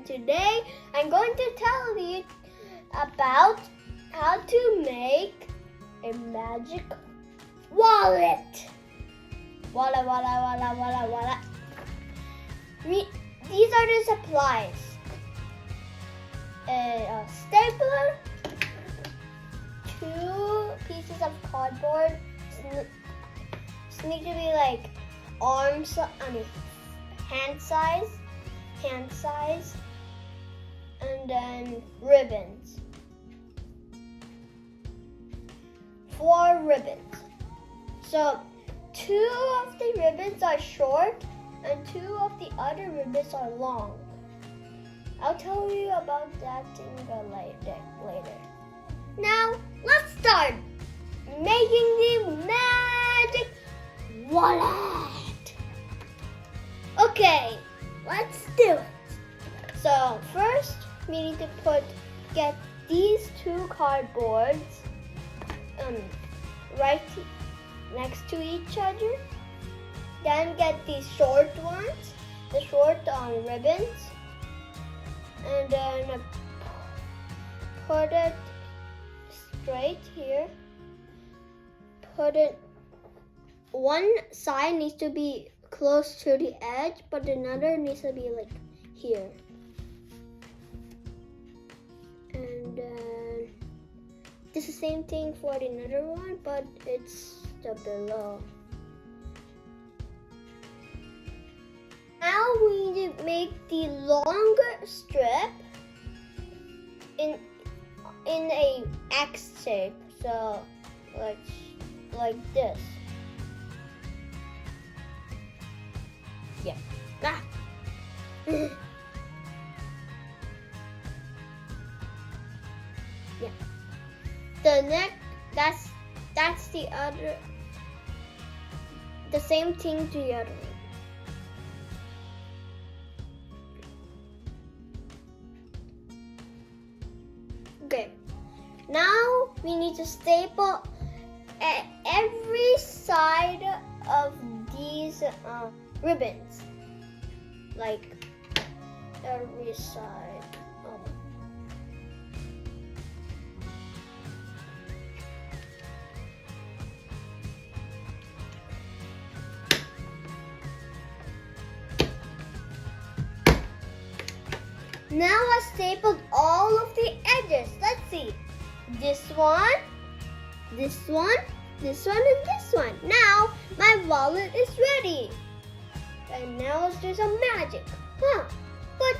and today I'm going to tell you about how to make a magic wallet. Voila, voila, voila, voila, voila. These are the supplies. A stapler, 2 pieces of cardboard. This need to be like hand size, and then ribbons. 4 ribbons. So 2 of the ribbons are short and 2 of the other ribbons are long. I'll tell you about that later. Now, let's start making the magic wallet. Okay, let's do it. So first, we need to get these 2 cardboards right next to each other. Then get these short ones, the short ribbons, and then put it straight here. Put it, one side needs to be close to the edge, but another needs to be like here. And then it's the same thing for the other one, but it's the below. Now we need to make the longer strip in a X shape. So like this. Yeah. Yeah. The neck, that's the other, the same thing to the other one. Okay, now we need to staple every side of these ribbons, like every side. Now I stapled all of the edges. Let's see. This one, this one, this one, and this one. Now my wallet is ready. And now let's do some magic. But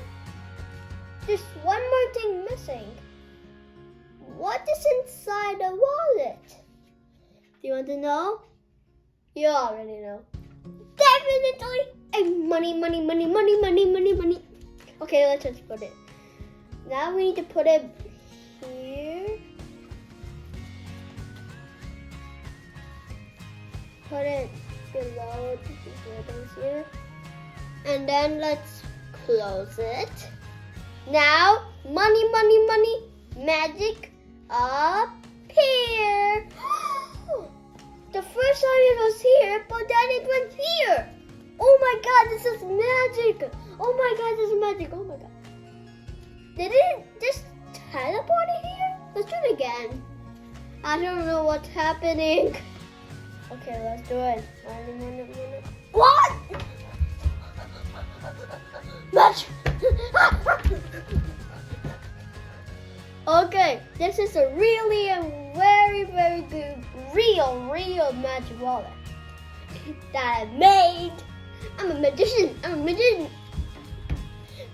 there's one more thing missing. What is inside the wallet? Do you want to know? You already know. Definitely a money. Okay, let's just put it. Now we need to put it here. Put it below these ribbons here. And then let's close it. Now, money, magic appear. The first time it was here, but then it went here. Oh my God, this is magic. Oh my God, this is magic. Oh my God. Did it just teleport it here? Let's do it again. I don't know what's happening. Okay, let's do it. What? Magic. Okay, this is a really very good, real magic wallet that I made. I'm a magician.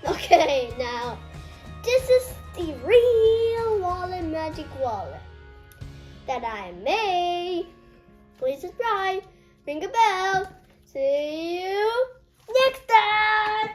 Okay, now this is the real wallet, magic wallet that I made. Please subscribe, ring a bell. See you next time.